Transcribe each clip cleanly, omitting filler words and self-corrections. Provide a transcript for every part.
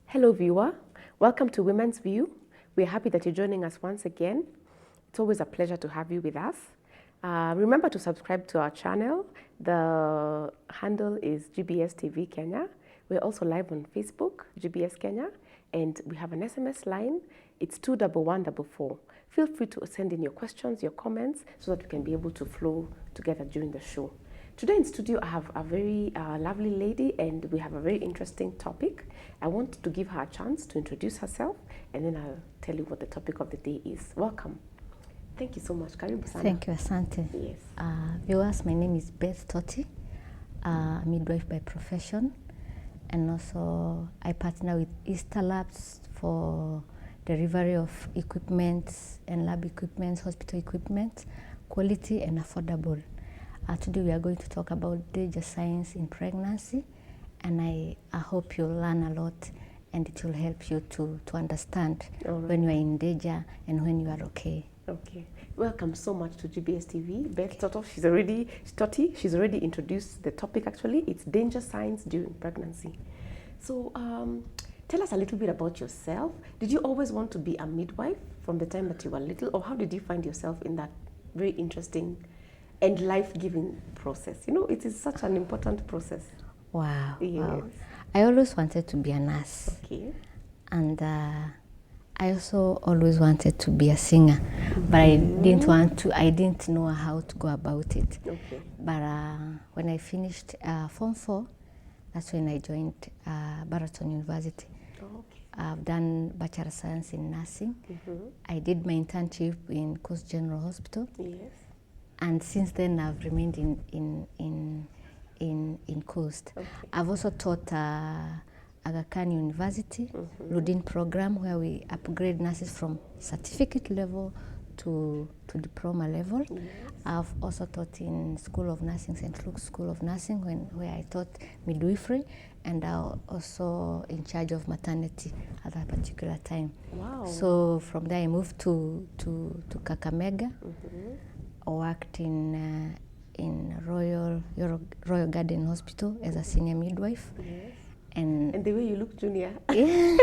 Hello viewer, welcome to Women's View. We're happy that you're joining us once again. It's always a pleasure to have you with us. Remember to subscribe to our channel. The handle is GBS TV Kenya. We're also live on Facebook, GBS Kenya, and we have an SMS line. It's 21144. Feel free to send in your questions, your comments, so that we can be able to flow together during the show. Today in studio, I have a very lovely lady, and we have a very interesting topic. I want to give her a chance to introduce herself, and then I'll tell you what the topic of the day is. Welcome. Thank you so much. Karibu sana. Thank you, Asante. Yes. Viewers, my name is Beth Toti, midwife by profession, and also I partner with Easter Labs for delivery of equipment and lab equipment, hospital equipment, quality and affordable. Today we are going to talk about danger signs in pregnancy, and I hope you'll learn a lot, and it will help you to understand when you are in danger and when you are okay. Okay. Welcome so much to GBS TV. Beth Toto, she's already introduced the topic actually. It's danger signs during pregnancy. So tell us a little bit about yourself. Did you always want to be a midwife from the time that you were little, or how did you find yourself in that very interesting and life-giving process? You know, it is such an important process. Wow. Yes. Wow. I always wanted to be a nurse. Okay. And I also always wanted to be a singer, but I didn't know how to go about it. Okay. But when I finished Form 4, that's when I joined Baraton University. Okay. I've done Bachelor of Science in Nursing. I did my internship in Coast General Hospital. Yes. And since then, I've remained in Coast. Okay. I've also taught Aga Khan University, Ludin program, where we upgrade nurses from certificate level to diploma level. Yes. I've also taught in School of Nursing, St. Luke's School of Nursing, where I taught midwifery, and I was also in charge of maternity at that particular time. Wow. So from there, I moved to Kakamega. I worked in Royal Garden Hospital as a senior midwife. Yes. And the way you look junior. Along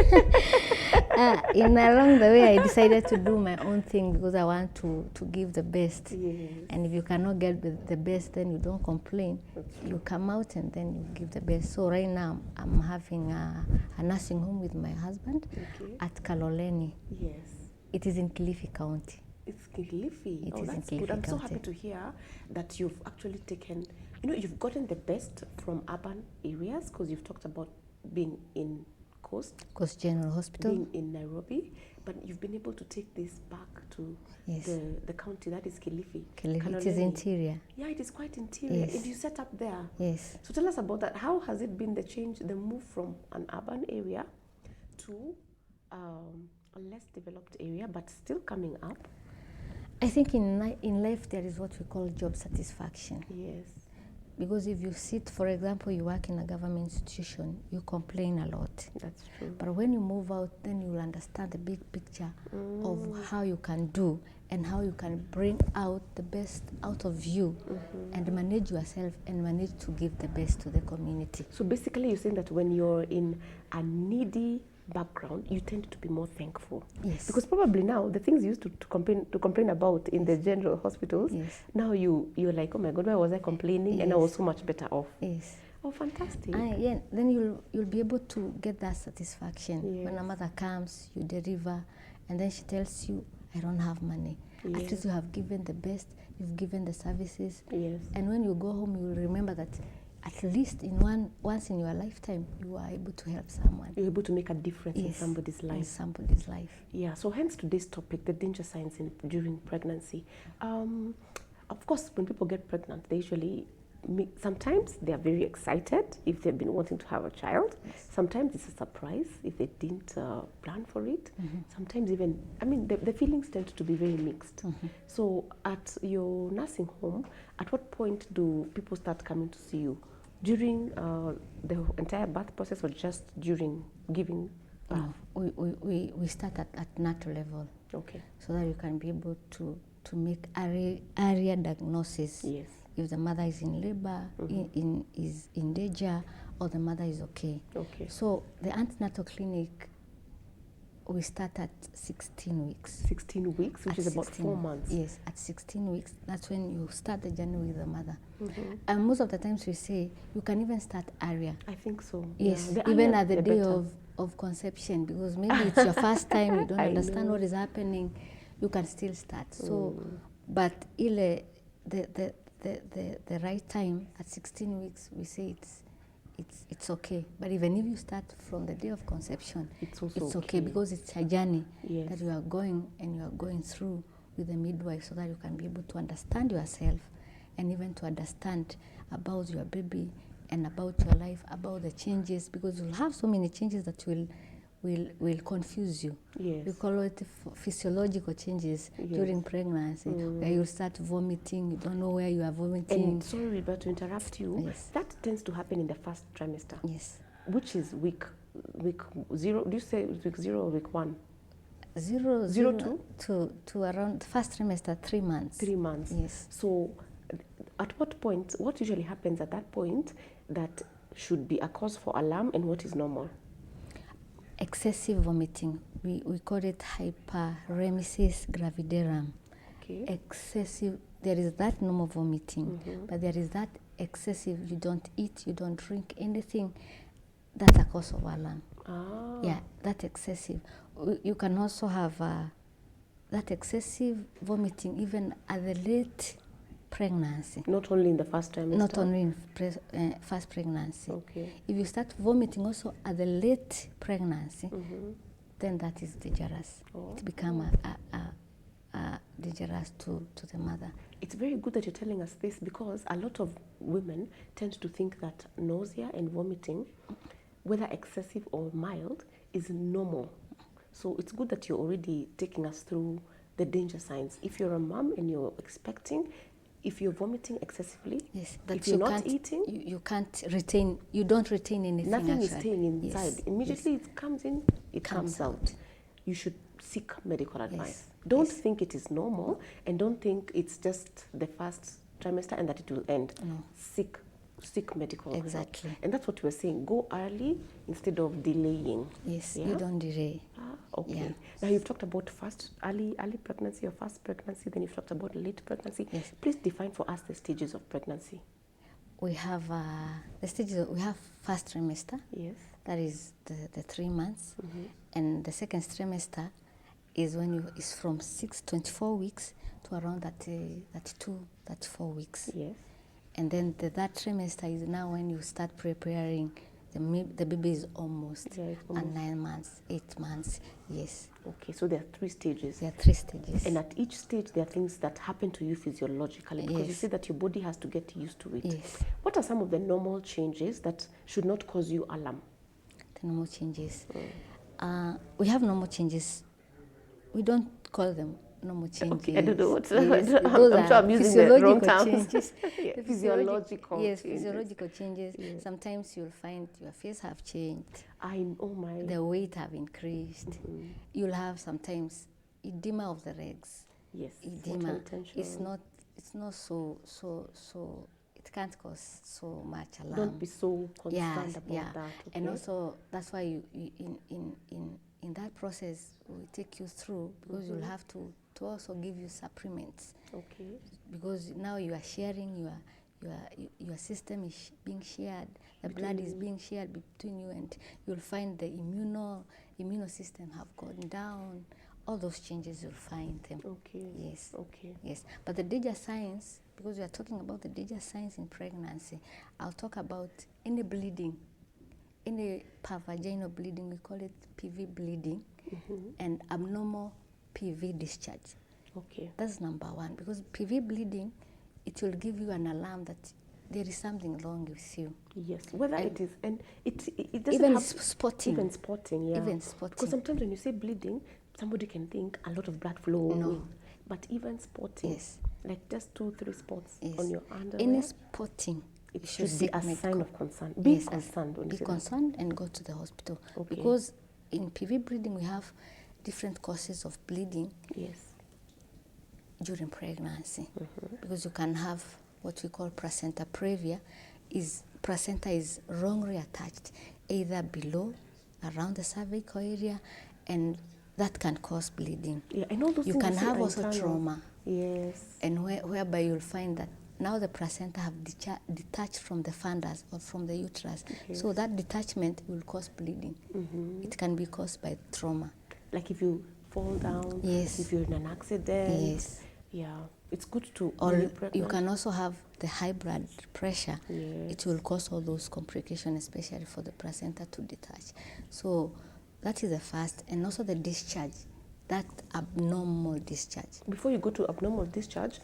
the way, I decided to do my own thing because I want to give the best. Yes. And if you cannot get the best, then you don't complain. You come out and then you give the best. So right now, I'm having a nursing home with my husband at Kaloleni. Yes. It is in Kilifi County. It's Kilifi. It is that's in good. Kilifi I'm so County. happy to hear that you've actually taken, you've gotten the best from urban areas, because you've talked about being in Coast General Hospital. being in Nairobi, but you've been able to take this back to the county that is Kilifi. It is interior. Yeah, it is quite interior. Yes. And you set up there. Yes. So tell us about that. How has it been, the move from an urban area to a less developed area, but still coming up? I think in life there is what we call job satisfaction. Yes. Because if you sit, for example, you work in a government institution, you complain a lot. That's true. But when you move out, then you'll understand the big picture of how you can do and how you can bring out the best out of you and manage yourself and manage to give the best to the community. So basically you're saying that when you're in a needy background, you tend to be more thankful. Yes. Because probably now the things you used to complain about in the general hospitals, now you're like, oh my God, why was I complaining? And I was so much better off. Yes. Oh, fantastic. Yeah, then you'll be able to get that satisfaction. Yes. When a mother comes, you deliver, and then she tells you, I don't have money. Yes. At least you have given the best, you've given the services. Yes. And when you go home, you will remember that at least once in your lifetime, you are able to help someone. You're able to make a difference in somebody's life. In somebody's life. Yeah, so hence today's topic, the danger signs during pregnancy. Of course, when people get pregnant, they usually sometimes they are very excited if they've been wanting to have a child. Sometimes it's a surprise if they didn't plan for it. Sometimes even, I mean, the feelings tend to be very mixed. So at your nursing home, at what point do people start coming to see you? During the entire birth process or just during giving birth? No, we start at natal level. Okay. So that you can be able to make area diagnosis. Yes. If the mother is in labor, is in danger, or the mother is okay. Okay. So the antenatal clinic, we start at 16 weeks. 16 weeks, which is about 4 months. Yes, at 16 weeks, that's when you start the journey with the mother. And most of the times we say you can even start earlier. I think so. Yes, Yeah. even earlier, at the day better. of conception, because maybe it's your first time, you don't understand what is happening, you can still start. So, but the right time at 16 weeks, we say it's okay. But even if you start from the day of conception, It's also okay because it's a journey Yes. that you are going and you are going through with the midwife, so that you can be able to understand yourself and even to understand about your baby and about your life, about the changes, because you'll have so many changes that will confuse you. Yes. We call it physiological changes during pregnancy, where you start vomiting, you don't know where you are vomiting. And sorry, but to interrupt you, Yes. that tends to happen in the first trimester. Yes. Which is week 0. Do you say week 0 or week 1? Zero Zero to around first trimester, 3 months. 3 months. Yes. So at what point, what usually happens at that point that should be a cause for alarm and what is normal? Excessive vomiting. We call it hyperemesis gravidarum. Okay. Excessive, there is that normal vomiting, but there is that excessive, you don't eat, you don't drink anything. That's a cause of alarm. Ah. Yeah, that excessive. You can also have that excessive vomiting even at the late pregnancy. Not only in the first trimester? Not only in first pregnancy. Okay. If you start vomiting also at the late pregnancy, then that is dangerous. It becomes dangerous to the mother. It's very good that you're telling us this, because a lot of women tend to think that nausea and vomiting, whether excessive or mild, is normal. So it's good that you're already taking us through the danger signs. If you're a mom and you're expecting, if you're vomiting excessively, Yes, if you're not eating, you can't retain, you don't retain anything. nothing is actually. staying inside. Yes, Immediately it comes in, it comes out. You should seek medical advice. Yes, Don't think it is normal, and don't think it's just the first trimester and that it will end. No. Seek medical help. Exactly. And that's what we're saying. Go early instead of delaying. Yes, Yeah? you don't delay. Okay. Yeah. Now you've talked about early pregnancy or first pregnancy, then you've talked about late pregnancy. Yes. Please define for us the stages of pregnancy. We have the stages. We have first trimester. Yes. That is the 3 months, and the second trimester is when is from 24 weeks to around 34 weeks. Yes. And then the third trimester is now when you start preparing. The baby is almost, Yeah, it's almost. at 9 months, 8 months. Yes, Okay, so there are 3 stages. there are 3 stages. And at each stage, there are things that happen to you physiologically, because you Yes. say that your body has to get used to it. Yes. What are some of the normal changes that should not cause you alarm? The normal changes. We have normal changes. We don't call them normal changes. Okay, I don't know what. Yes, I'm those sure are I'm using the wrong physiological terms. changes. Yeah, The physiological Yes, changes. physiological changes. Sometimes you'll find your face have changed. Oh my. The weight have increased. You'll have sometimes edema of the legs. Yes. Edema. water retention. It's not so. It can't cause so much alarm. Don't be so concerned about yeah. that. And okay? also that's why you in that process we take you through, because you'll have to also give you supplements, Okay. because now you are sharing your system is being shared, the blood is being shared between you, and you'll find the immune system have gone down. All those changes, you'll find them. Okay. Yes. Okay. Yes, but the danger signs, because we are talking about the danger signs in pregnancy, I'll talk about any bleeding, any pervaginal bleeding, we call it PV bleeding, and abnormal PV discharge. Okay. That's number one, because PV bleeding, it will give you an alarm that there is something wrong with you. Yes, whether And it is, and it doesn't Even have spotting. even spotting, yeah. Even spotting. Because sometimes when you say bleeding, somebody can think a lot of blood flowing. No. But even spotting, Yes. like just 2-3 spots Yes. on your underwear, Any spotting, it you should be seek a sign medical. of concern. Be Yes, concerned when be you say concerned and go to the hospital. Okay. Because in PV bleeding, we have different causes of bleeding that. Yes. during pregnancy. Because you can have what we call placenta previa. Placenta is wrongly attached, either below, around the cervical area, and that can cause bleeding. Yeah, and all those You things can you say have are also internal. trauma, Yes. and whereby you'll find that now the placenta have detached from the fundus or from the uterus. So that detachment will cause bleeding. It can be caused by trauma. Like if you fall down, Yes. if you're in an accident. Yes. Yeah, it's good to, when Or you're you pregnant. can also have the high blood pressure. Yes. It will cause all those complications, especially for the placenta to detach. So that is the first. And also the discharge, that abnormal discharge. Before you go to abnormal discharge,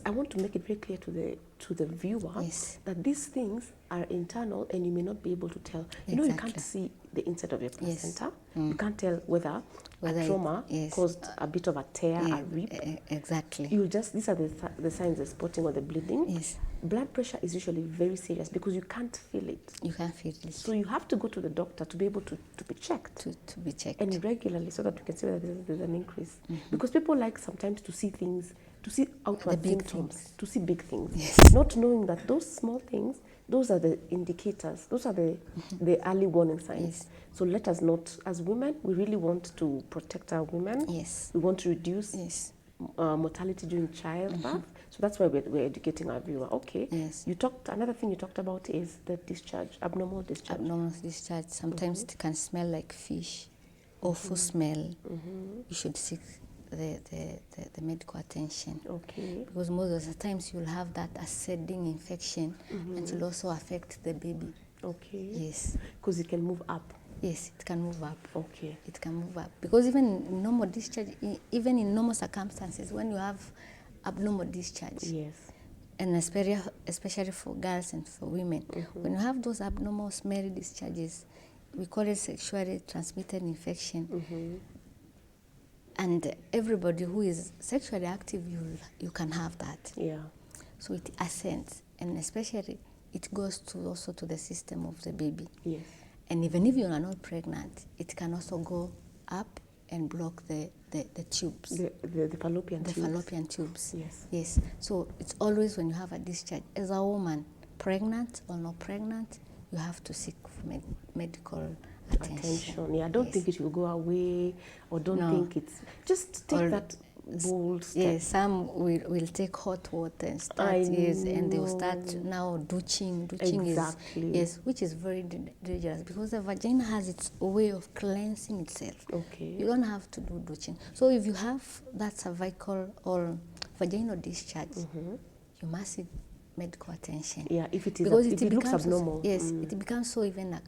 I want to make it very clear to the viewer Yes. that these things are internal and you may not be able to tell. You know, you can't Exactly. see the inside of your Yes. placenta. You can't tell whether Whether a it- trauma yes. caused a bit of a tear, Yeah, a rip. exactly. These are the signs of spotting or the bleeding. Yes. Blood pressure is usually very serious because you can't feel it. You can feel it So you have to go to the doctor to be able to be checked. to be checked. And regularly, so that we can see whether there's an increase. Because people like sometimes to see things, to see outward big symptoms, things. to see big things. Yes. Not knowing that those small things, those are the indicators, those are the early warning signs. Yes. So let us not, as women, we really want to protect our women. Yes. We want to reduce Yes. mortality during childbirth. So that's why we're educating our viewer. Okay. Yes. Another thing you talked about is the discharge, abnormal discharge. Abnormal discharge. Sometimes it can smell like fish, awful smell. You should seek the medical attention. Okay. Because most of the times you'll have that ascending infection, and it will also affect the baby. Okay. Yes. Because it can move up. Yes, it can move up. Okay. It can move up. Because even in normal discharge, even in normal circumstances, when you have abnormal discharge, Yes. and especially for girls and for women, when you have those abnormal smelly discharges, we call it sexually transmitted infection. And everybody who is sexually active, you can have that. Yeah. So it ascends, and especially it goes also to the system of the baby. Yes. And even if you are not pregnant, it can also go up and block the tubes. The fallopian The tubes. fallopian tubes. Yes. Yes. So it's always when you have a discharge, as a woman, pregnant or not pregnant, you have to seek medical attention. Yeah, don't Yes. think it will go away, or don't No. think it's. Just take Or that bold step. Yes, some will take hot water and start, I and they will start know. now douching. Exactly. Which is very dangerous because the vagina has its way of cleansing itself. Okay. You don't have to do douching. So if you have that cervical or vaginal discharge, you must seek medical attention. Yeah, if it is Because if it looks becomes abnormal. Yes, it becomes so even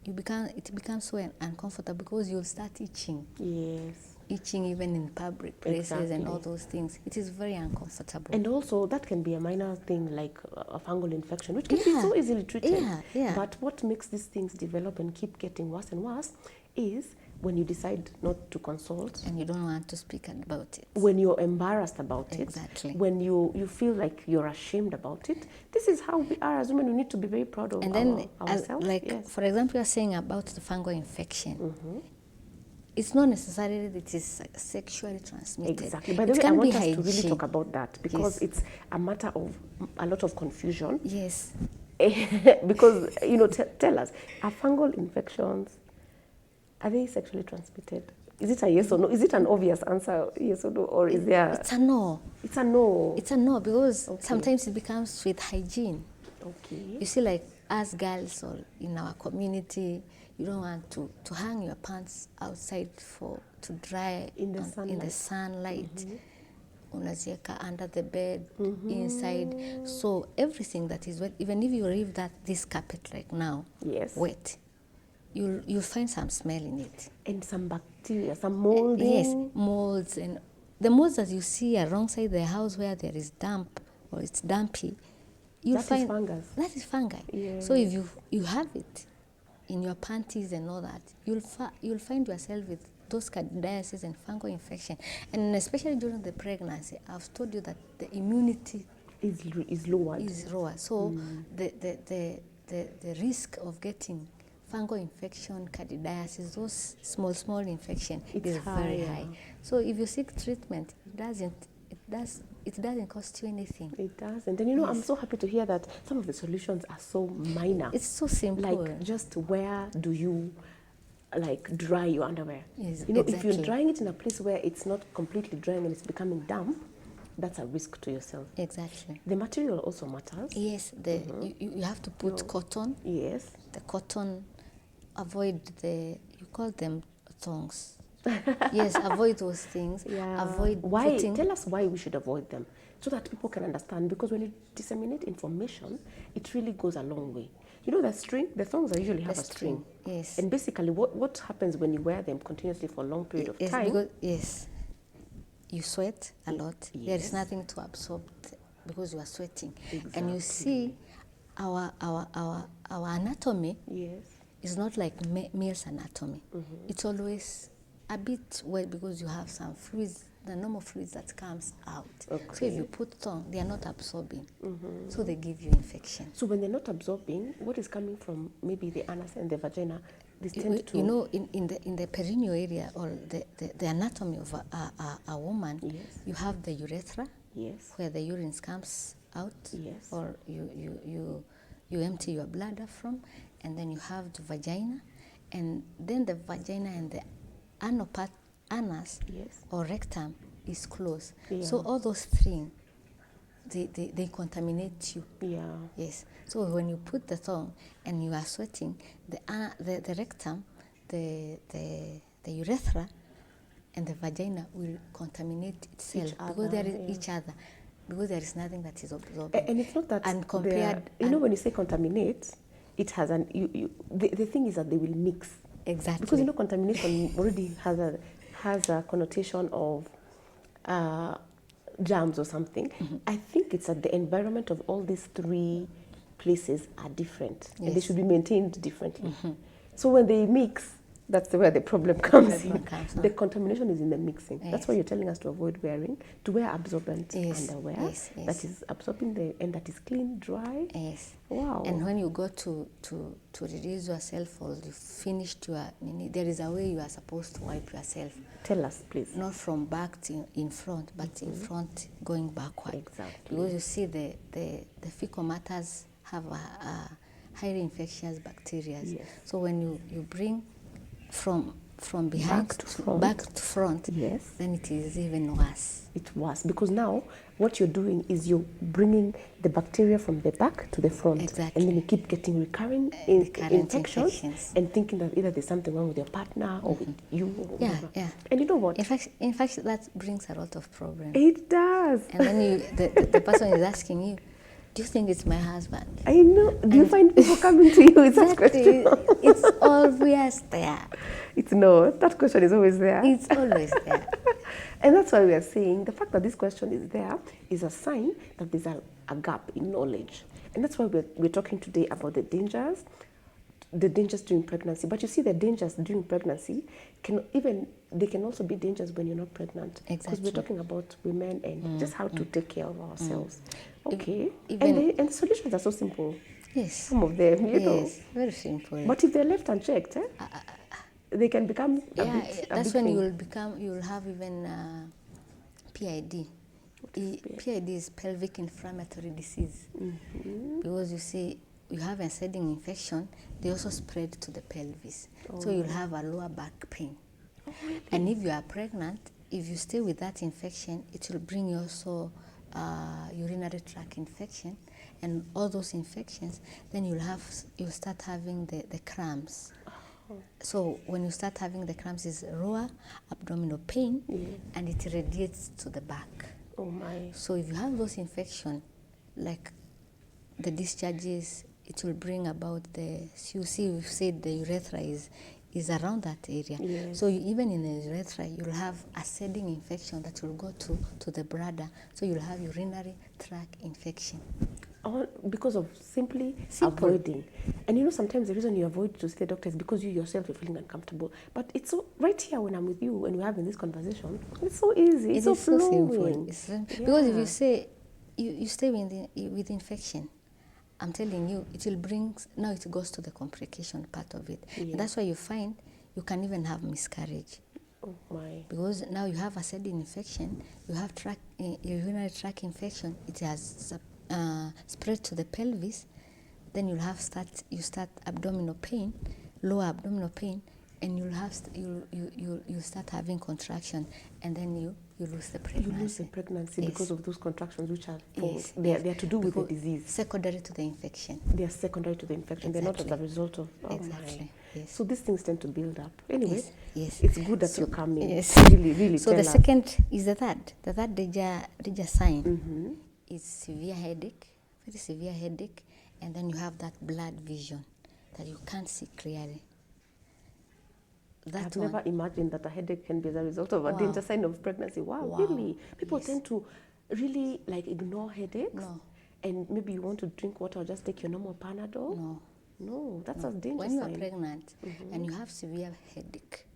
it becomes so uncomfortable because you'll start itching. Yes. Itching even in public places and all Exactly. those things. It is very uncomfortable. And also, that can be a minor thing like a fungal infection, which can be Yeah. so easily treated. Yeah. But what makes these things develop and keep getting worse and worse is when you decide not to consult, And you don't want to speak about it. when you're embarrassed about Exactly. it, when you feel like you're ashamed about it. This is how we are as women. We need to be very proud of And then, ourselves. like, Yes. for example, you're saying about the fungal infection. It's not necessarily that it is sexually transmitted. Exactly. By the It way, I can be want us to really hygiene. talk about that because Yes. it's a matter of a lot of confusion. Yes. Because, tell us, are fungal infections, are they sexually transmitted? Is it a yes or no? Is it an obvious answer, yes or no? Or is there... It's a no. It's a no. It's a no because Okay. sometimes it becomes with hygiene. Okay. You see, like us girls or in our community, you don't want to hang your pants outside to dry In the in the sunlight. sunlight. Unazieka under the bed, inside. So everything that is wet, even if you leave this carpet like now Yes. wet, you'll find some smell in it. And some bacteria, some molding. Yes, molds, and the molds that you see alongside the house where there is damp or it's dampy, you'll That is find fungus. that is fungi. So if you have it in your panties and all that, you'll find yourself with those candidiasis and fungal infection. And especially during the pregnancy, I've told you that the immunity is lowered. Is lower. So the risk of getting fungal infection, candidiasis, those small infection is very high. So if you seek treatment, it doesn't cost you anything. It doesn't. And I'm so happy to hear that some of the solutions are so minor. It's so simple. Like, just where do you dry your underwear? Yes, if you're drying it in a place where it's not completely drying and it's becoming damp, that's a risk to yourself. Exactly. The material also matters. Yes, you have to put cotton. Yes. The cotton, avoid you call them thongs. Yes, avoid those things. Yeah. Avoid why? Tell us why we should avoid them, so that people can understand. Because when you disseminate information, it really goes a long way. The thongs usually have a string. Yes. And basically, what happens when you wear them continuously for a long period of time? Yes. You sweat a lot. Yes. There is nothing to absorb because you are sweating. Exactly. And you see our anatomy is not like male's anatomy. It's always a bit wet because you have some fluids, the normal fluids that comes out. Okay. So if you put thong, they are not absorbing. So they give you infection. So when they're not absorbing, what is coming from maybe the anus and the vagina? In the perineal area or the anatomy of a woman, you have the urethra, where the urine comes out, or you empty your bladder from, and then you have the vagina, and then the vagina and the anal part, anus or rectum is closed. So all those things, they contaminate you. Yeah. Yes. So when you put the thong and you are sweating, the rectum, the urethra, and the vagina will contaminate itself because there is each other, because there is nothing that is absorbing. And it's not that. And compared, when you say contaminate, it has the thing is that they will mix. Exactly. Because contamination already has a connotation of germs or something. I think it's that the environment of all these three places are different, and they should be maintained differently. So when they mix, that's where the problem comes in. The contamination is in the mixing. That's why you're telling us to avoid wearing, to wear absorbent underwear that is absorbing and that is clean, dry. Yes. Wow. And when you go to release yourself or you finished your, there is a way you are supposed to wipe yourself. Tell us, please. Not from back to in front, but in front going backward. Exactly. Because you see the fecal matters have a highly infectious bacteria. Yes. So when you bring from behind back to front, then it is even worse. It's worse because now what you're doing is you're bringing the bacteria from the back to the front. Exactly. And then you keep getting recurring infections and thinking that either there's something wrong with your partner or with you. Or whatever. And you know what? In fact, that brings a lot of problems. It does. And then the person is asking you, do you think it's my husband? I know. Do you find people coming to you with that question? It's always there. That question is always there. It's always there. And that's why we are saying the fact that this question is there is a sign that there's a gap in knowledge. And that's why we're talking today about the dangers during pregnancy. But you see, the dangers during pregnancy they can also be dangers when you're not pregnant. Exactly. Because we're talking about women and just how to take care of ourselves. Okay. And the solutions are so simple. Yes. Some of them, you know. Very simple. But if they're left unchecked, they can become that's when you'll have even PID. PID is pelvic inflammatory disease. Because you see, you have a shedding infection, they also spread to the pelvis. So you'll have a lower back pain. Really? And if you are pregnant, if you stay with that infection, it will bring you also urinary tract infection, and all those infections, then you'll start having the cramps. So when you start having the cramps, is raw abdominal pain, and it radiates to the back. Oh my! So if you have those infections, like the discharges, it will bring about you see, we've said the urethra is around that area. Yes. So even in the urethra, you'll have a shedding infection that will go to the bladder. So you'll have urinary tract infection. Because of simply Simple. avoiding. And you know, sometimes the reason you avoid to see the doctor is because you yourself are feeling uncomfortable. But it's so right here when I'm with you and we're having this conversation, it's so easy. It's It so is so simple. flowing. It's because if Yeah. you say you stay with infection, I'm telling you, it will bring, now it goes to the complication part of it. Yeah. And that's why you find you can even have miscarriage. Oh my. Because now you have a sudden infection, you have urinary tract infection, it has spread to the pelvis, then you start abdominal pain, lower abdominal pain, and you'll start having contraction, and then you lose the pregnancy. You lose the pregnancy Yes. because of those contractions, which are Yes, they are yes. to do with the Because disease. secondary to the infection. They are secondary to the infection. They're not as a result of. Oh Exactly. my. Yes. So these things tend to build up. Anyway, Yes, yes. it's good that So- you come in. yes. Really So tell the us. second is the third. The third danger sign Mm-hmm. is severe headache, very severe headache, and then you have that blood vision that you can't see clearly. That I've one, never imagined that a headache can be the result of a Wow. danger sign of pregnancy. Wow, Wow. really? People Yes. tend to really like ignore headaches. No. And maybe you want to drink water or just take your normal Panadol. no. No, that's a danger When you are sign. pregnant and you have severe headache,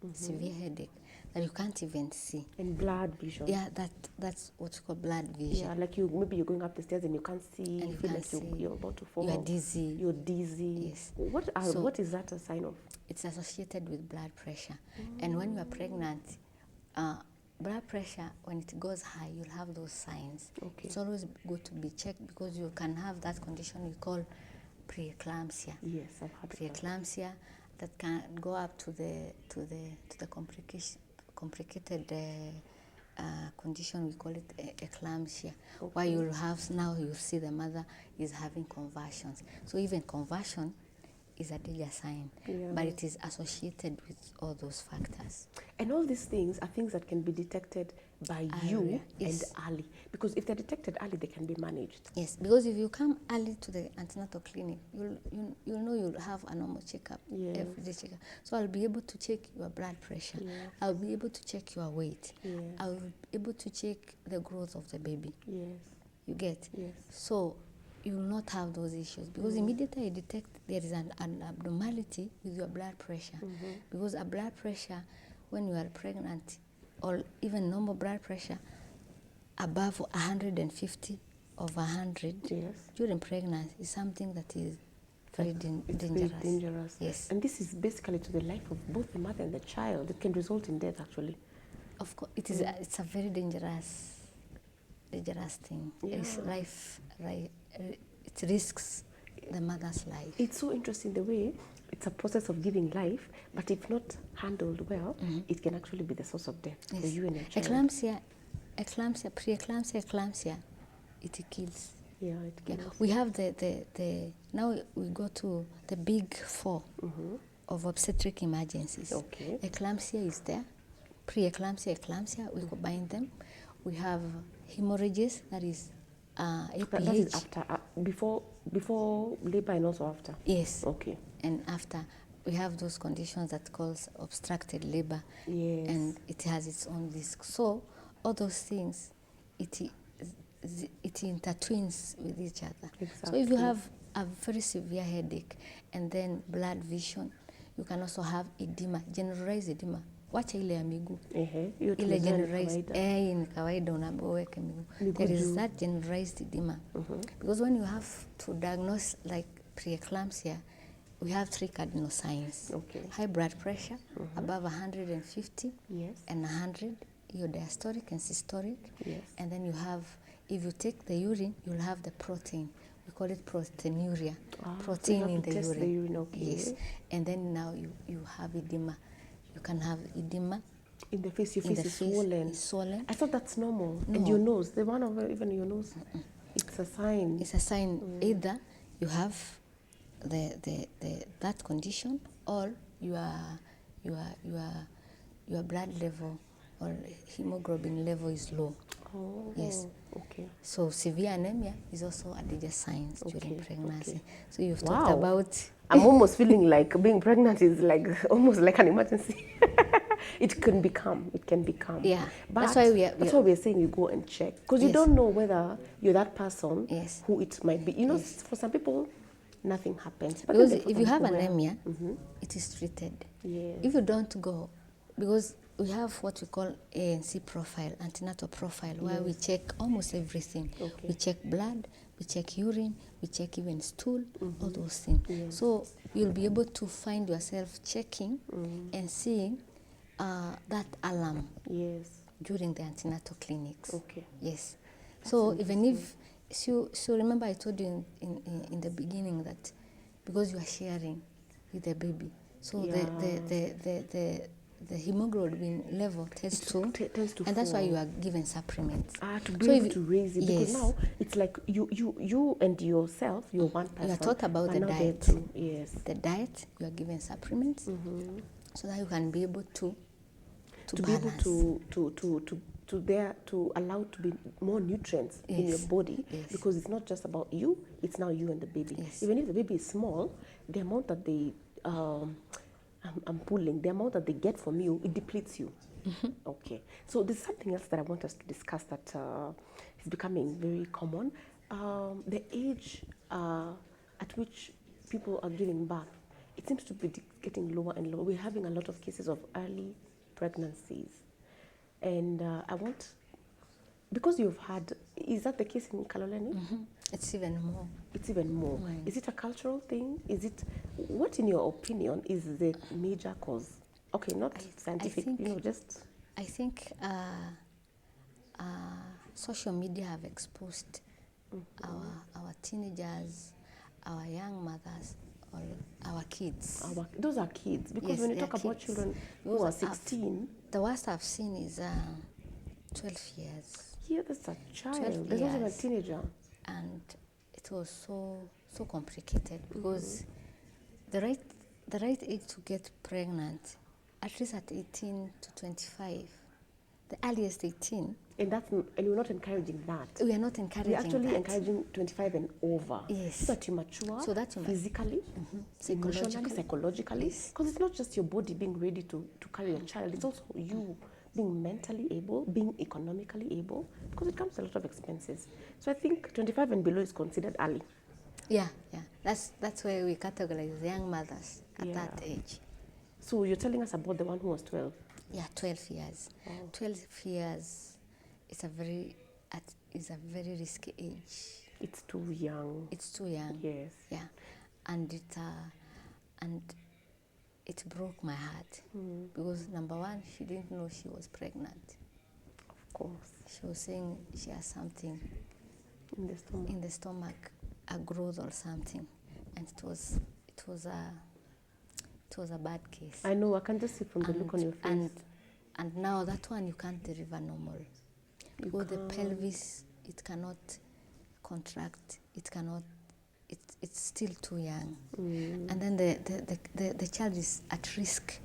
that you can't even see. And blood vision. Yeah, that's what's called blood vision. Yeah, like maybe you're going up the stairs and you can't see. And You you feel can't like see. you're about to fall. You are dizzy. You're dizzy. Yes. What is that a sign of? It's associated with blood pressure. And when you are pregnant, blood pressure, when it goes high, you'll have those signs. Okay. It's always good to be checked because you can have that condition we call preeclampsia. Yes, I've had that. Preeclampsia that can go up to the complicated condition, we call it eclampsia, where you'll have, now you'll see the mother is having convulsions. So even convulsion is a danger sign, Yeah. but it is associated with all those factors. And all these things are things that can be detected by you Earlier, yes. and early. Because if they're detected early, they can be managed. Yes, because if you come early to the antenatal clinic, you'll know you'll have a normal checkup, Yes. everyday checkup. So I'll be able to check your blood pressure. Yes. I'll be able to check your weight. Yes. I'll be able to check the growth of the baby. Yes. You get? Yes. So you will not have those issues because immediately you detect there is an abnormality with your blood pressure. Because a blood pressure, when you are pregnant, or even normal blood pressure, above 150 over 100 Yes. during pregnancy is something that is very It's dangerous. very dangerous. Yes. And this is basically to the life of both the mother and the child. It can result in death, actually. Of course, it's a very dangerous thing. It's Yeah. life, right? It risks the mother's life. It's so interesting the way it's a process of giving life, but if not handled well, it can actually be the source of death for Yes. you and your child. Preeclampsia, it kills. Yeah, it Yeah. kills. We have the now we go to the big four of obstetric emergencies. Okay. Eclampsia is there, eclampsia, we combine them. We have hemorrhages, that is APH. That is after, before labor and also after. Yes. Okay. And after, we have those conditions that calls obstructed labor. Yes. And it has its own risk. So all those things, it intertwines with each other. So if Exactly. you have a very severe headache and then blood vision, you can also have edema, generalized edema. Wacha ile ya miguu. Hiyo Ile tumezoea ni generalized, kawaida. ni kawaida unaweka miguu. Miguu There is juu. that generalized edema. Because when you have to diagnose like preeclampsia, we have 3 cardinal signs. Okay. High blood pressure, above 150 Yes. and 100, your diastolic and systolic. Yes. And then you have, if you take the urine, you'll have the protein. We call it proteinuria. So you Protein have in to the test urine. the urine, okay. Yes. And then now you have edema. You can have edema. In the face, your In face the is face swollen. is swollen. I thought that's normal. No. And your nose, the one over even your nose, it's a sign. It's a sign either you have that condition or your blood level or hemoglobin level is low. Oh, Yes. okay. So severe anemia is also a danger sign during Okay, pregnancy. okay. So you've Wow. talked about I'm almost feeling like being pregnant is like almost like an emergency. It can become. It can become. Yeah. But That's why that's why we're saying you go and check, because you Yes. don't know whether you're that person Yes. who it might be. You know, for some people, nothing happens. But Because then for if some you have people, anemia, it is treated. Yes. If you don't go, because we have what we call ANC profile, antenatal profile, where we check almost everything. Okay. We check blood, we check urine, we check even stool, all those things. Yes. So you'll be able to find yourself checking and seeing that alarm Yes. during the antenatal clinics. Okay. Yes. So even if, so remember I told you in the beginning that because you are sharing with the baby, so the hemoglobin level tends to and that's why fall. you are given supplements. To be So able if- to raise it, because yes. now it's like you and yourself, you're one person. You are taught about but the now they're diet. two. Yes. The diet, you are given supplements so that you can be able to To be able balance. to allow to be more nutrients in your Yes. body, Yes. because it's not just about you, it's now you and the baby. Yes. Even if the baby is small, the amount that they I'm pulling, the amount that they get from you, it depletes you. Okay, so there's something else that I want us to discuss that is becoming very common. The age at which people are giving birth, it seems to be getting lower and lower. We're having a lot of cases of early pregnancies. And I want, because you've had, is that the case in Kaloleni? It's even more. It's even more. Is it a cultural thing? Is it, what in your opinion is the major cause? Okay, not scientific, think- just... I think social media have exposed our teenagers, our young mothers, or our kids. Those are kids, because Yes, when you they are talk about kids. children who Because are I've- 16, The worst I've seen is 12 years, yeah, that's a 12 child. There's not even a years. teenager. and it was so complicated because the right age to get pregnant, at least at 18 to 25, the earliest 18. And we're not encouraging that. We are not encouraging We're actually that. encouraging 25 and over. Yes. So that you mature, So that you physically, emotionally, psychologically. Yes. Because it's not just your body being ready to carry a child, it's also you being mentally able, being economically able, because it comes with a lot of expenses. So I think 25 and below is considered early. Yeah. That's where we categorize young mothers at that age. So you're telling us about the one who was 12? Yeah, 12 years. Wow. 12 years is a very risky age. It's too young. It's too young. Yes. Yeah, and it broke my heart because number one, she didn't know she was pregnant. Of course. She was saying she has something In the stomach. a growth or something, and it was a bad case. I know, I can just see from the look on your face. And now that one you can't deliver normal because the pelvis, it cannot contract, it cannot, it's still too young, and then the child is at risk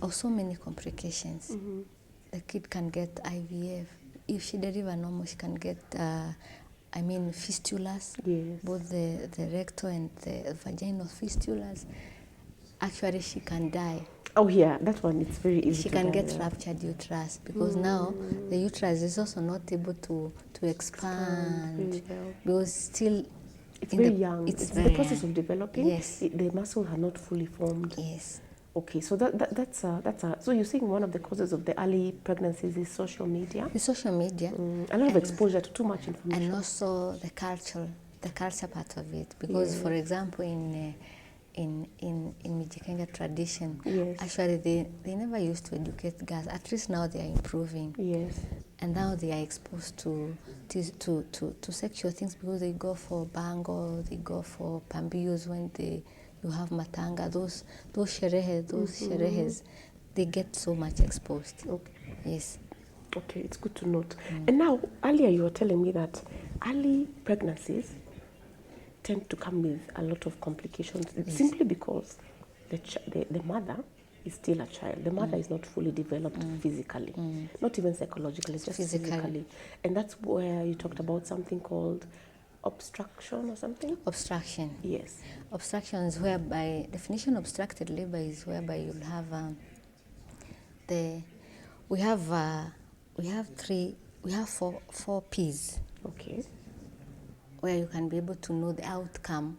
of so many complications. The kid can get IVF. If she deliver normal, she can get fistulas, both the rectal and the vaginal fistulas. Actually, she can die. Oh yeah, that one, it's very easy. She can get ruptured uterus because now the uterus is also not able to expand because still it's very young. It's the process young. of developing. Yes. The muscles are not fully formed. Yes. Okay, so that's so you're saying one of the causes of the early pregnancies is social media. The social media. A lot of exposure to too much information. And also the culture part of it, because for example in Mijikenda tradition, actually they never used to educate girls. At least now they are improving. Yes. And now they are exposed to sexual things because they go for bango, they go for pambios when you have matanga, those sherehes, they get so much exposed. Okay. Yes. Okay, it's good to note. And now, earlier you were telling me that early pregnancies tend to come with a lot of complications simply because the mother is still a child. The mother is not fully developed physically, not even psychologically, just physically. And that's where you talked about something called obstruction or something? Obstruction. Yes. Obstruction is whereby, definition obstructed labor is whereby you'll have we have four P's Okay. where you can be able to know the outcome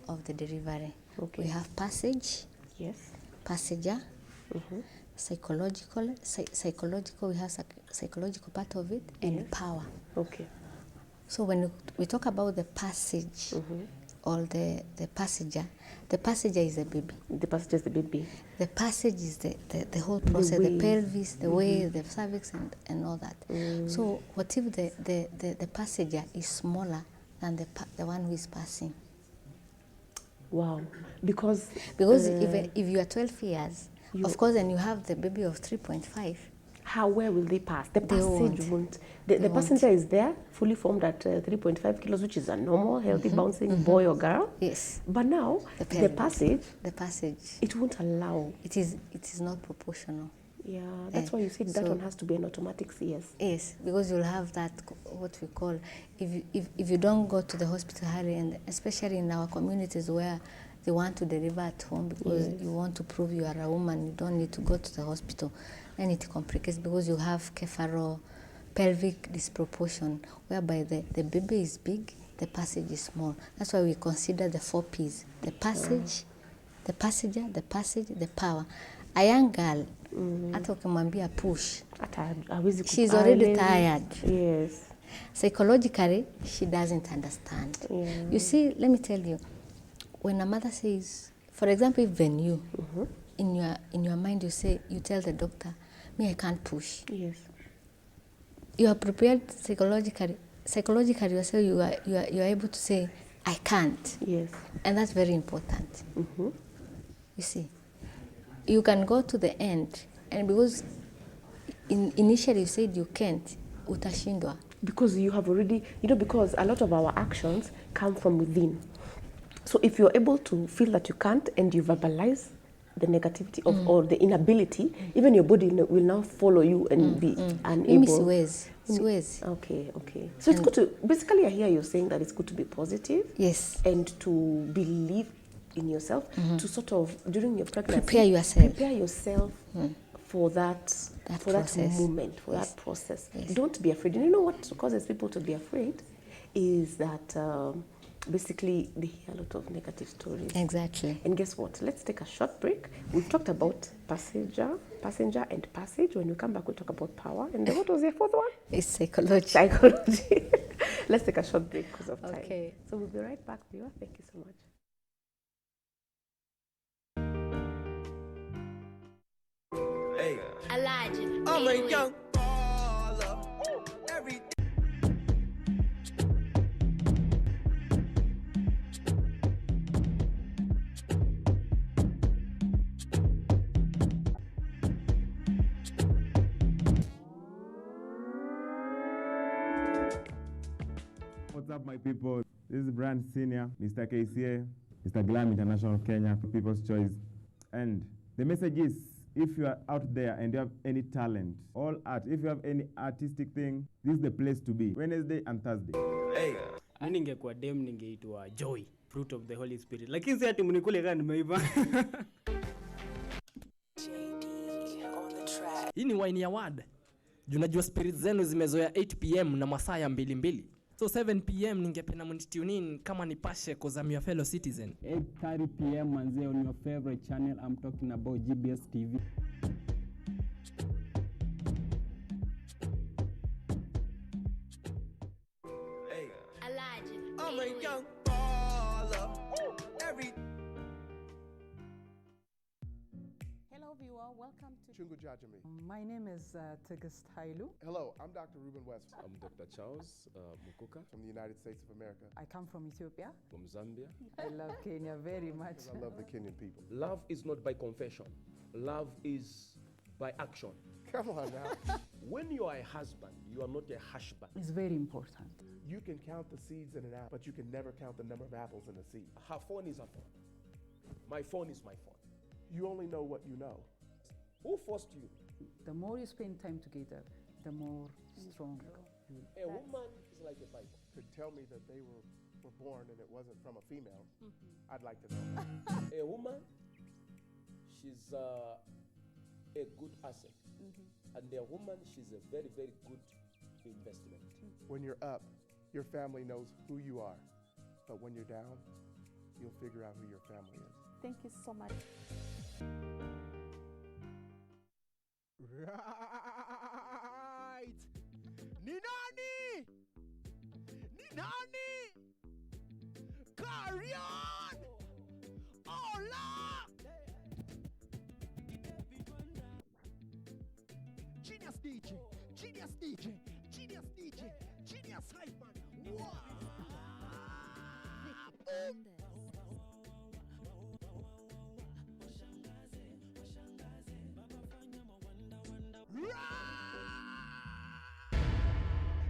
of the delivery. Okay. We have passage, Yes. passenger, psychological, we have psychological part of it, and Yes. power. Okay. So when we talk about the passage or the passenger is the baby. The passage is the baby. The passage is the whole process, the way. pelvis, the way, the cervix, and all that. So what if the passenger is smaller than the one who is passing? Wow. Because if you are 12 years, of course, and you have the baby of 3.5, where will they pass? The They passage won't. won't. The passenger is there, fully formed at 3.5 kilos, which is a normal, healthy, bouncing boy or girl. yes, But now, the pelvis. passage, the passage, it won't allow. it is not proportional. Yeah, that's why you said that so- one has to be an automatic CS. Yes, because you'll have that, what we call, if you don't go to the hospital early, and especially in our communities where they want to deliver at home because you want to prove you are a woman, you don't need to go to the hospital, then it complicates because you have pelvic disproportion, whereby the baby is big, the passage is small. That's why we consider the 4 P's: the passage, the passenger, the passage, the power. A young girl, hata ukimwambia push, she's already tired. Yes. Psychologically, she doesn't understand. Yeah. You see, let me tell you, when a mother says, for example, even you, in your mind, you tell the doctor, me, I can't push. Yes. You are prepared psychologically. Psychologically, yourself, you are able to say, I can't. Yes. And that's very important. You see, you can go to the end, and because initially you said you can't, utashindwa. Because you have already, because a lot of our actions come from within. So if you're able to feel that you can't and you verbalize the negativity of or the inability, even your body will now follow you and be unable. Siwezi. Okay. So it's good to, basically I hear you saying that it's good to be positive. Yes. And to believe in yourself, to sort of, during your pregnancy, Prepare yourself for that process. moment, for that process. Don't be afraid. You know what causes people to be afraid is that basically they hear a lot of negative stories. Exactly. And guess what? Let's take a short break. We've talked about passenger and passage. When we come back, we'll talk about power. And then what was the fourth one? It's psychology. Psychology. Let's take a short break because of time. Okay. So we'll be right back, viewer. Thank you so much. Hey, Elijah. I'm a young baller. Every What's up, my people? This is Brand Senior, Mr. KCA, Mr. Glam International Kenya, People's Choice. And the message is, if you are out there and you have any talent, all art, if you have any artistic thing, this is the place to be. Wednesday and Thursday. hey, Mi ningekuwa dem ningeitwa Joy, fruit of the Holy Spirit. Lakini si ati mnikule kama nimeiva. Hii ni wine ya word. Junajua spirit zenu zimezoea 8 PM na masaa ya 2:2. So 7 PM ningependa mnitune in kama nipashe cause I'm your fellow citizen. 8:30 p.m. manze on your favorite channel. I'm talking about GBS TV. hey, Elijah. I'm a young baller. Every Hello, viewer. Welcome to Chungu Jajami. My name is Tigist Hailu. Hello, I'm Dr. Ruben West I'm Dr. Charles Mukuka from the United States of America. I come from Ethiopia. from Zambia. I love Kenya very much. I love the Kenyan people. Love is not by confession. Love is by action. Come on now. When you are a husband, you are not a husband. It's very important. You can count the seeds in an apple, but you can never count the number of apples in a seed. Her phone is her phone. My phone is my phone. You only know what you know. Who forced you? The more you spend time together, the more strong you will. A woman is like a Bible. Could tell me that they were born and it wasn't from a female. I'd like to know. A woman, she's a good asset. And a woman, she's a very, very good investment. When you're up, your family knows who you are. But when you're down, you'll figure out who your family is. Thank you so much. Right. Ninani! Ninani! Carry on! Hola! Genius DJ, genius DJ, genius DJ, genius hype man. Wow!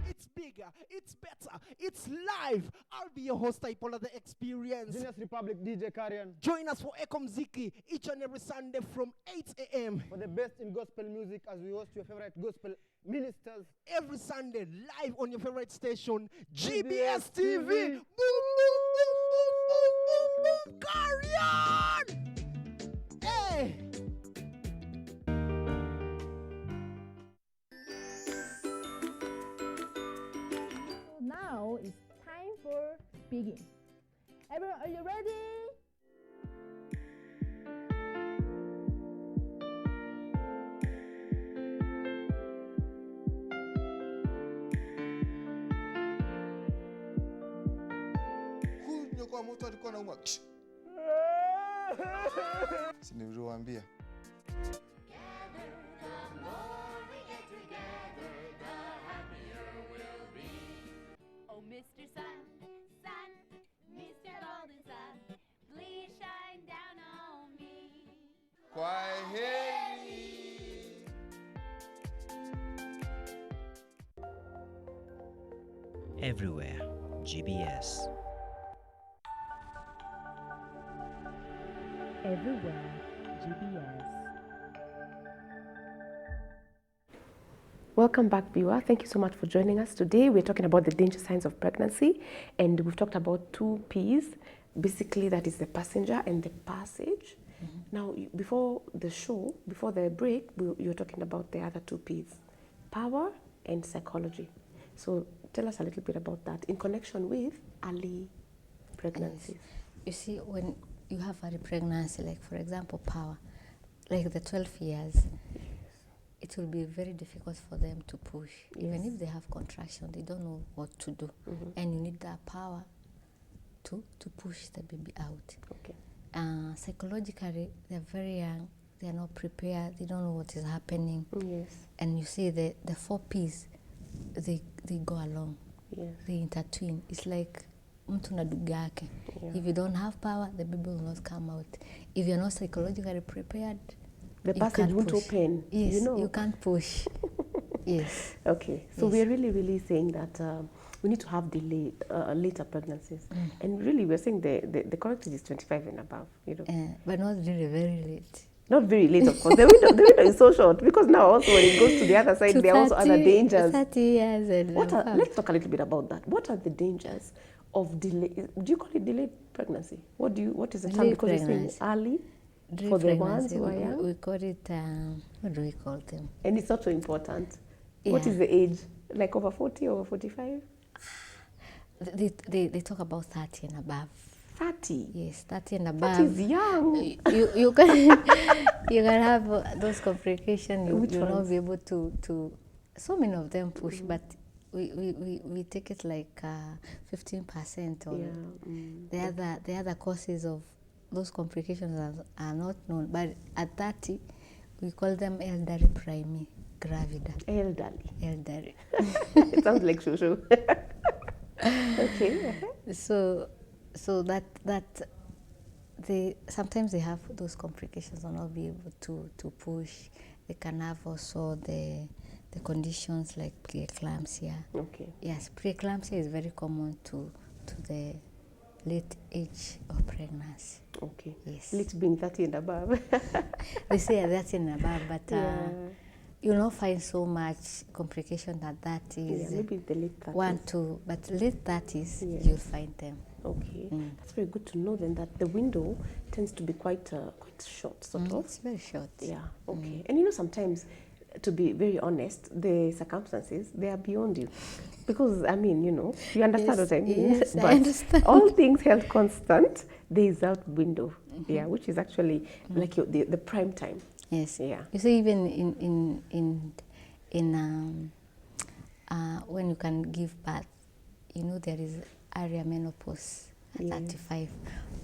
It's bigger, it's better, it's live. I'll be your host, Ipola the Experience. Genius Republic DJ Karian. Join us for Ekomziki each and every Sunday from 8 a.m. For the best in gospel music as we host your favorite gospel ministers. Every Sunday, live on your favorite station, GBS TV. TV. Boom, boom, boom, boom, boom, boom, boom. Carry on! Hey! Now it's time for speaking. Everyone, are you ready? Huyu kwa mtu alikuwa anauma. Si niliwaambia. Oh, Mr. Sun, Sun, Mr. Golden Sun, please shine down on me. Kwaheri. Everywhere, GBS. Everywhere, GBS. Welcome back, viewer. Thank you so much for joining us. Today we're talking about the danger signs of pregnancy, and we've talked about 2 P's. Basically, that is the passenger and the passage. Now, before the show, before the break, you were talking about the other 2 P's, power and psychology. So tell us a little bit about that in connection with early pregnancies. You see, when you have early pregnancy, like for example, power, like the 12 years, it will be very difficult for them to push. Even if they have contraction, they don't know what to do. And you need that power to push the baby out. Okay. Psychologically, they're very young. They're not prepared. They don't know what is happening. Yes. And you see the 4 P's, they go along. Yes. They intertwine. It's like mtu na ndugu yake. Yeah. If you don't have power, the baby will not come out. If you're not psychologically prepared, The you passage can't won't push. open. Yes, you know. you can't push. Yes. Okay, so Yes. we're really saying that we need to have later pregnancies, and really we're saying the correct age is 25 and above. You know, But not really very late. not very late, of course. The window is so short, because now also when it goes to the other side, To there are also other 30 dangers. 30 years and above. Let's talk a little bit about that. What are the dangers of delay? Do you call it delayed pregnancy? What is the term? Delayed Because you're saying pregnancy. early Delayed for the ones pregnancy, who are young, we call it, what do we call them? and it's not so important. What Yeah. is the age? Like over 40, over 45? They talk about 30 and above. 30? Yes, 30 and above. That is young. You can you can have those complications. Which You'll not ones? be able to. So many of them push, but we take it like 15%. Or the other causes of those complications are not known. But at 30, we call them elderly primi gravida. Elderly. It sounds like shushu. Okay. So that they sometimes they have those complications or not be able to push. They can have also the conditions like preeclampsia. Okay. Yes, preeclampsia is very common to the late age of pregnancy. Okay. Yes. Late being 30 and above. They say 30 and above, but you'll not find so much complication that is maybe the late 30s. 1, 2, but late 30s, Yes. you'll find them. Okay, that's very good to know then that the window tends to be quite short, sort of. It's very short. Yeah, okay. And you know, sometimes, to be very honest, the circumstances, they are beyond you. Because, I mean, you know, you understand Yes, what I mean? yes, I But understand. all things held constant, there is that window, yeah, which is actually like the prime time. Yes. Yeah. You see, even when you can give birth, you know, there is area menopause at 35,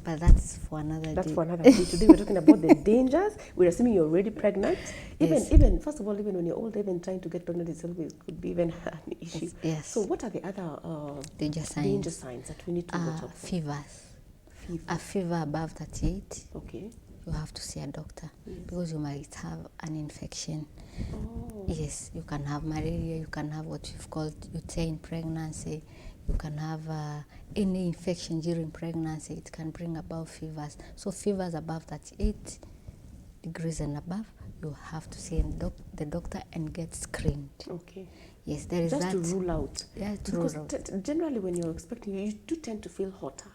but that's for another That's day. for another day. Today we're talking about the dangers. We're assuming you're already pregnant. Even first of all, even when you're older, even trying to get pregnant itself could be even an issue. Yes. So what are the other danger signs that we need to watch out for? Fevers. A fever above 38. Okay. You have to see a doctor because you might have an infection. Oh. Yes, you can have malaria. You can have what you've called uterine pregnancy. You can have any infection during pregnancy. It can bring about fevers. So fevers above 38 degrees and above, you have to see the doctor and get screened. Okay. Yes, there is just that. to rule out. Yeah, to because rule out. Generally, when you're expecting, you do tend to feel hotter.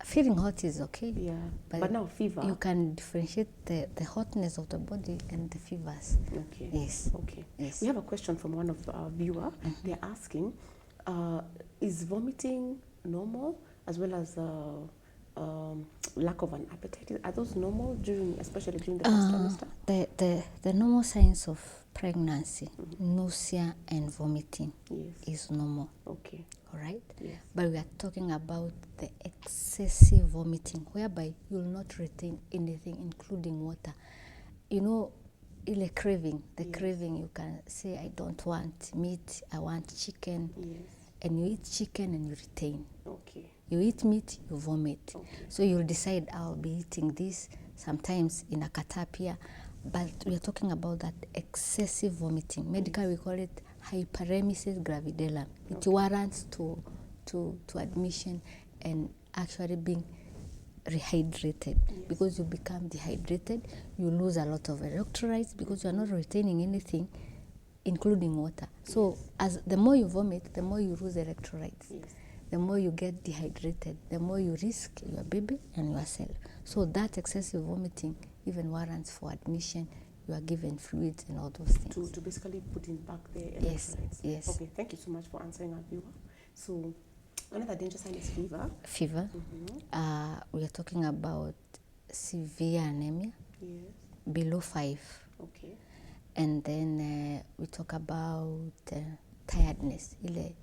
Feeling hot is okay. Yeah. But now fever. You can differentiate the hotness of the body and the fevers. Okay. Yes. Okay. Yes. We have a question from one of our viewer. They're asking, is vomiting normal as well as lack of an appetite? Are those normal especially during the first trimester? The normal signs of pregnancy, nausea and vomiting, is normal. Okay. All right. Yes. But we are talking about the excessive vomiting, whereby you will not retain anything, including water. You know, ile craving, the craving, you can say, I don't want meat, I want chicken. Yes. And you eat chicken and you retain. Okay. You eat meat, you vomit. Okay. So you'll decide, I'll be eating this, sometimes in a catapia. But we are talking about that excessive vomiting. Medical, we call it hyperemesis gravidarum. It warrants to admission and actually being rehydrated. Because you become dehydrated, you lose a lot of electrolytes because you are not retaining anything, including water. So as the more you vomit, the more you lose electrolytes. The more you get dehydrated, the more you risk your baby and yourself. So that excessive vomiting even warrants for admission. You are given fluids and all those things. To basically put in back the Yes, electrolytes. yes. Okay, thank you so much for answering our viewer. So another danger sign is fever. Fever. We are talking about severe anemia. Yes. Below 5. Okay. And then we talk about tiredness. Ile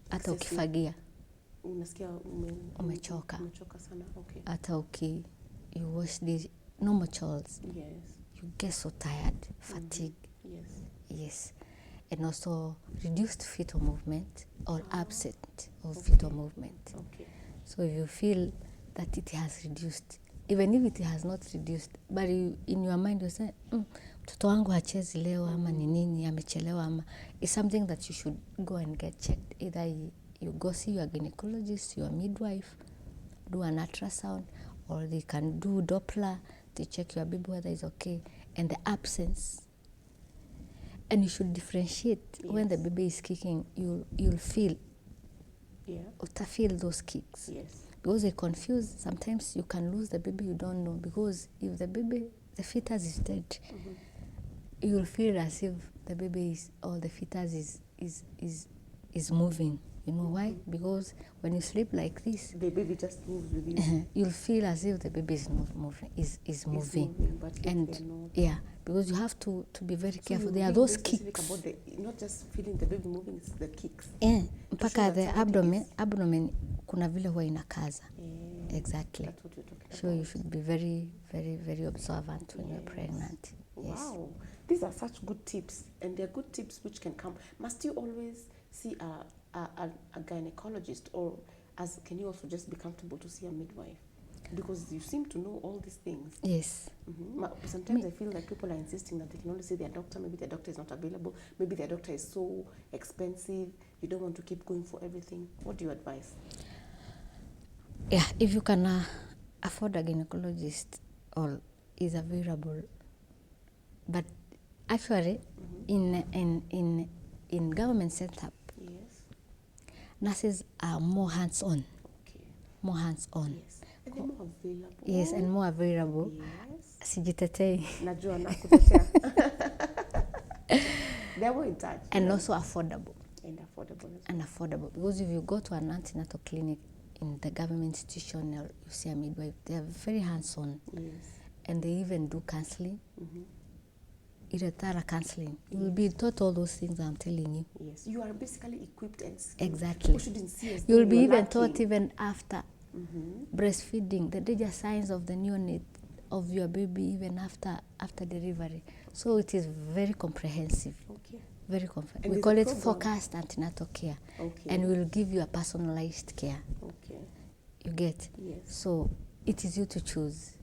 hata ukifagia unasikia umechoka. Umechoka sana. Okay. Hata you wash these normal chores. Yes. You get so tired, fatigue. Yes. Yes. And also reduced fetal movement or absent of fetal movement. Okay. So you feel that it has reduced, even if it has not reduced, but in your mind you say, mtoto wangu hachezi leo ama ni nini, amechelewa ama. It's something that you should go and get checked. Either you go see your gynecologist, your midwife, do an ultrasound, or they can do Doppler to check your baby whether it's okay, and the absence. And you should differentiate. When the baby is kicking, you'll feel. Yeah. Feel those kicks. Yes. Because they're confused. Sometimes you can lose the baby, you don't know. Because if the fetus is dead, you'll feel as if the baby the fetus is moving. You know why? Because when you sleep like this, the baby just moves with you. You'll feel as if the baby is not moving, is moving. But and yeah, because you have to be very careful. There are those kicks. About not just feeling the baby moving, it's the kicks. Yeah, mpaka the abdomen kuna vile huwa inakaza. Exactly. That's what you're talking so you should be very, very, very observant when you're pregnant. Yes. Wow, these are such good tips, and they're good tips which can come. Must you always see a gynecologist, or can you also just be comfortable to see a midwife? Because you seem to know all these things. Yes. Sometimes I feel like people are insisting that they can only see their doctor. Maybe their doctor is not available. Maybe their doctor is so expensive. You don't want to keep going for everything. What do you advise? Yeah, if you can afford a gynecologist or is available, but Actually, in government setup, Yes. nurses are more hands-on. Okay. More hands-on. Yes. And they're more available. Yes, and more available. Yes. Sijitetei. Najua nakutetea. They're more in touch. And also affordable. And affordable as well. And affordable. Because if you go to an antenatal clinic in the government institution, or you see a midwife, they are very hands-on. Yes. And they even do counseling. Mm-hmm. Thorough counseling. You will be taught all those things I'm telling you. Yes. You are basically equipped and skilled. Exactly. People shouldn't see us. You will be you're even lacking. taught even after Mm-hmm. breastfeeding, the danger signs of the neonate of your baby even after delivery. So it is very comprehensive. Okay. Very comprehensive. And We there's call a it program. focused antenatal care. Okay. And we'll give you a personalized care. Okay. You get? Yes. So it is you to choose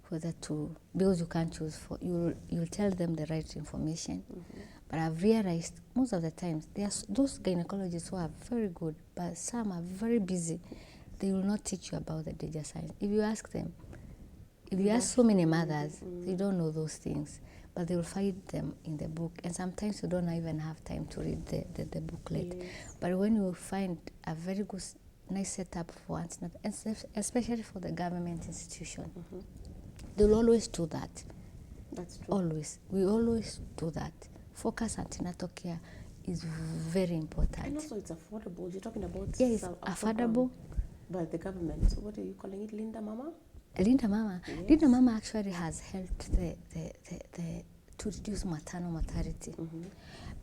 whether to, because you can't choose for, you'll tell them the right information. Mm-hmm. But I've realized most of the times there's those gynecologists who are very good, but some are very busy. They will not teach you about the danger signs. If you ask them, if you ask so many mothers, they don't know those things, but they will find them in the book. And sometimes you don't even have time to read the booklet. Yes. But when you find a very good, nice setup for antenatal, especially for the government institution, they'll always do that. That's true. Always. We always do that. Focus antenatal care is very important. And also it's affordable. You're talking about Yes, a affordable. program by the government. So what are you calling it, Linda Mama? Linda Mama. Yes. Linda Mama actually has helped to reduce maternal mortality. Mm-hmm.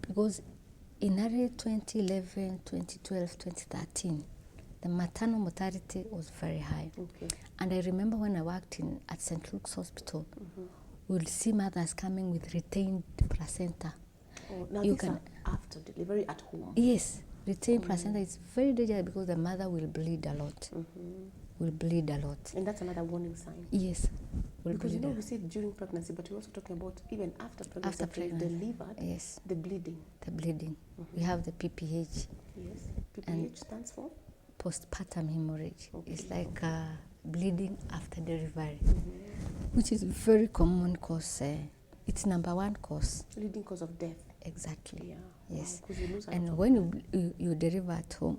Because in early 2011, 2012, 2013, the maternal mortality was very high. Okay. And I remember when I worked at St. Luke's Hospital, we'll see mothers coming with retained placenta. Oh, now You these can- are after delivery at home. Yes, retained placenta is very dangerous because the mother will bleed a lot. Mm-hmm. Will bleed a lot. And that's another warning sign. Yes. Will Because you bleed know a we lot. said during pregnancy, but we're also talking about even after pregnancy, After after you've pregnancy. delivered, Yes. the bleeding. The bleeding. We have the PPH, Yes. And- PPH stands for? postpartum hemorrhage. It's Okay. like bleeding after delivery, which is very common cause. It's number one cause. Leading cause of death. Exactly. Yeah. Yes. Because you lose a lot And of when you deliver at home,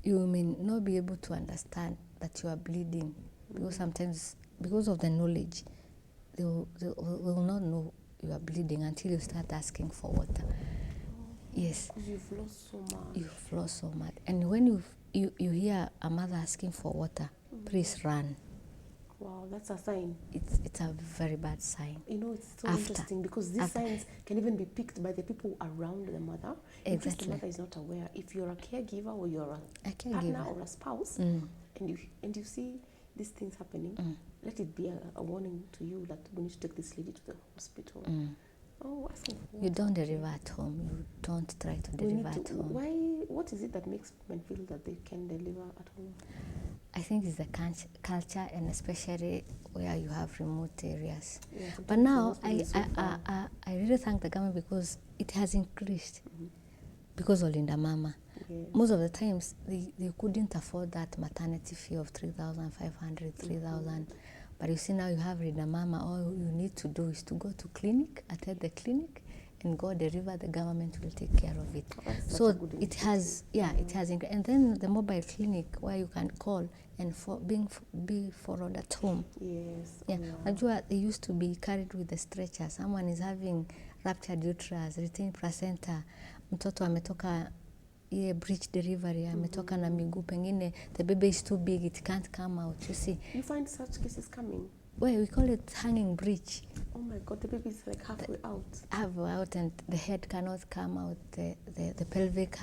you may not be able to understand that you are bleeding because sometimes, because of the knowledge, they will not know you are bleeding until you start asking for water. Yes. Because you've lost so much. You've lost so much. And when you hear a mother asking for water, please run. Wow, that's a sign. It's a very bad sign. You know, it's so After- interesting because these after- signs can even be picked by the people around the mother. In case Exactly. the mother is not aware. If you're a caregiver or you're A a partner caregiver. or a spouse, Mm. and you see these things happening, let it be a warning to you that we need to take this lady to the hospital. Mm. Oh, asking for You water. don't deliver at home. You don't try to We deliver need at to, home. why? What is it that makes women feel that they can deliver at home? I think it's the culture, and especially where you have remote areas. Yeah, But sometimes now the hospital is so far. I really thank the government because it has increased because of Linda Mama. Yes. Most of the times they couldn't afford that maternity fee of 3,500, 3,000. But you see now you have Linda Mama. All you need to do is to go to clinic, attend the clinic, and go deliver. The government will take care of it. That's So such a good it has, it has increased. And then the mobile clinic where you can call and be followed at home. Yes. Yeah, yeah. Najua, they used to be carried with the stretcher. Someone is having ruptured uterus, retained placenta, mtoto ametoka ile breech delivery, ametoka na miguu, pengine the baby is too big, it can't come out. You see, You find such cases coming. well, we call it hanging breech. Oh my God, the baby is like halfway out. Have out and the head cannot come out. The pelvic.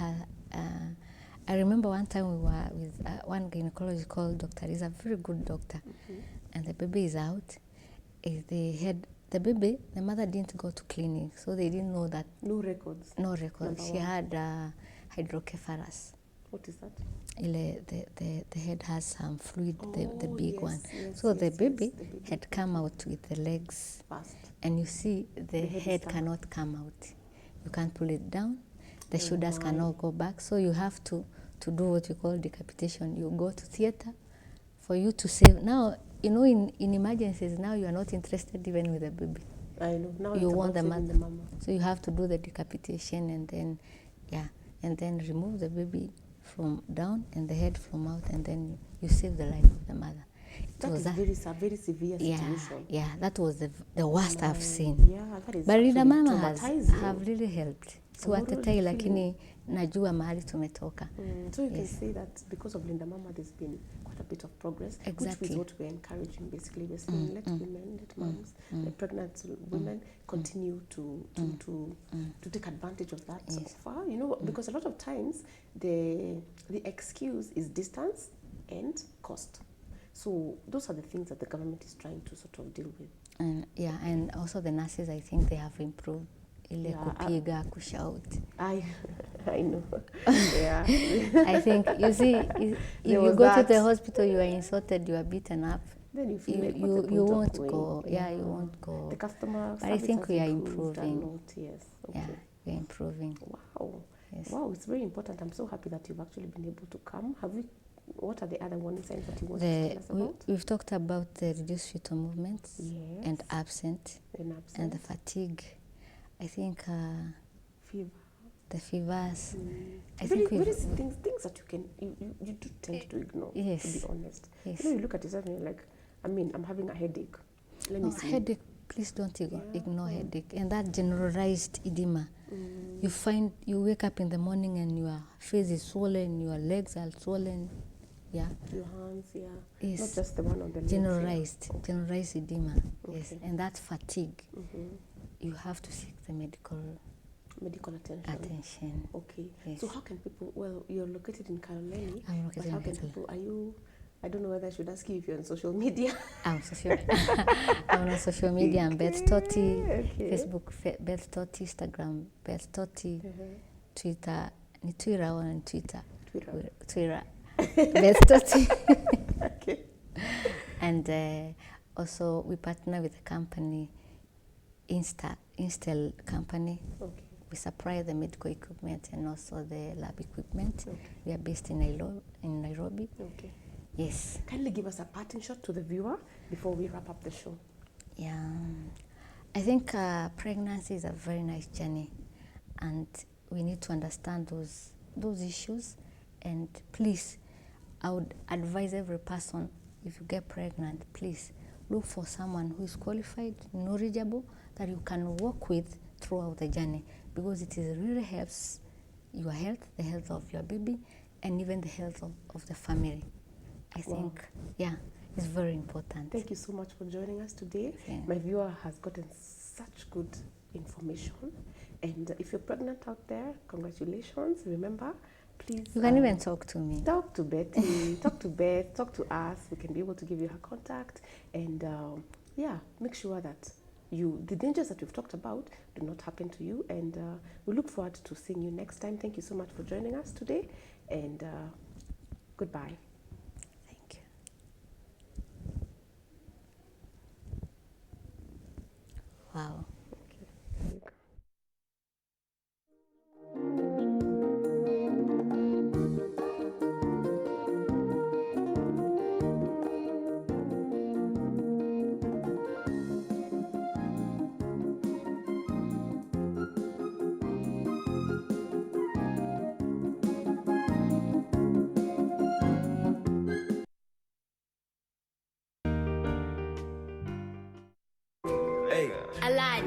I remember one time we were with one gynecologist called Dr. He's a very good doctor, and the baby is out. The baby, the mother didn't go to clinic, so they didn't know that. No records. No records. Number She one. had hydrocephalus. What is that? The head has some fluid, the Oh, big yes, one. yes, So the yes, baby yes, the baby. had come out with the legs, Fast. and you see the head is head stuck. cannot come out. You can't pull it down. The Oh shoulders my. cannot go back. So you have to do what you call decapitation. You go to theater for you to save. Now, you know, in emergencies, now you are not interested even with the baby. I know. Now you it's want the about mother. saving the mama. So you have to do the decapitation and then, and then remove the baby from down and the head from out, and then you save the life of the mother. That is very severe situation. Yeah, that was the worst I've seen. Yeah, that is But Linda actually Mama traumatizing. have really helped. So What hatutai really lakini najua mahali tumetoka. So you can Yes. say that because of Linda Mama, there's been quite a bit of progress, which Exactly. is what we're encouraging. Basically, we're saying let women, let moms, let pregnant women continue to take advantage of that offer. You know, because a lot of times the excuse is distance and cost. So those are the things that the government is trying to sort of deal with. And and also the nurses, I think they have improved. Ile kupiga, kushout. I know. Yeah. I think, you see, if you go to the hospital, you are insulted, you are beaten up. Then you feel like, you won't go. Yeah, you won't go. The customer But I think has we are improved a improving. lot, yes. Okay. Yeah, we're improving. Wow. Yes. Wow, it's very important. I'm so happy that you've actually been able to come. What are the other warning signs that you want to tell us about? We've talked about the reduced fetal movements and absent and the fatigue. I think fever. The fevers. I Very, think very things that you do tend to ignore. Yes. To be honest. Yes. You know, you look at it and you're like, I'm having a headache. Let me see. Headache. Please don't ignore headache. And that generalized edema. You find you wake up in the morning and your face is swollen, your legs are swollen. Yeah. Your hands, yeah. Yes. Not just the one on the legs. Generalized edema. Okay. Yes. And that fatigue. You have to seek the medical attention. Okay. Yes. So how can people, well, you're located in Kaloleni. I'm located in How can people, I don't know whether I should ask you if you're on social media. I'm on social media. I'm Beth Totti. Facebook, Beth Totti. Instagram, Beth Totti. Twitter, ni Twitter or Twitter? Twitter. Beth Totti. Okay. And also we partner with a company, Instel company. Okay. We supply the medical equipment and also the lab equipment. Okay. We are based in Nairobi. Okay. Yes. Kindly give us a parting shot to the viewer before we wrap up the show. Yeah. I think pregnancy is a very nice journey, and we need to understand those issues. And please, I would advise every person, if you get pregnant, please look for someone who is qualified, knowledgeable, that you can work with throughout the journey, because it really helps your health, the health of your baby, and even the health of the family. I think, it's very important. Thank you so much for joining us today. Yeah. My viewer has gotten such good information. And if you're pregnant out there, congratulations. Remember, please. You can even talk to me. Talk to Betty, talk to Beth, talk to us. We can be able to give you her contact. And make sure that the dangers that we've talked about do not happen to you. And we look forward to seeing you next time. Thank you so much for joining us today. And goodbye. Thank you. Wow. Okay. There you go. Elijah.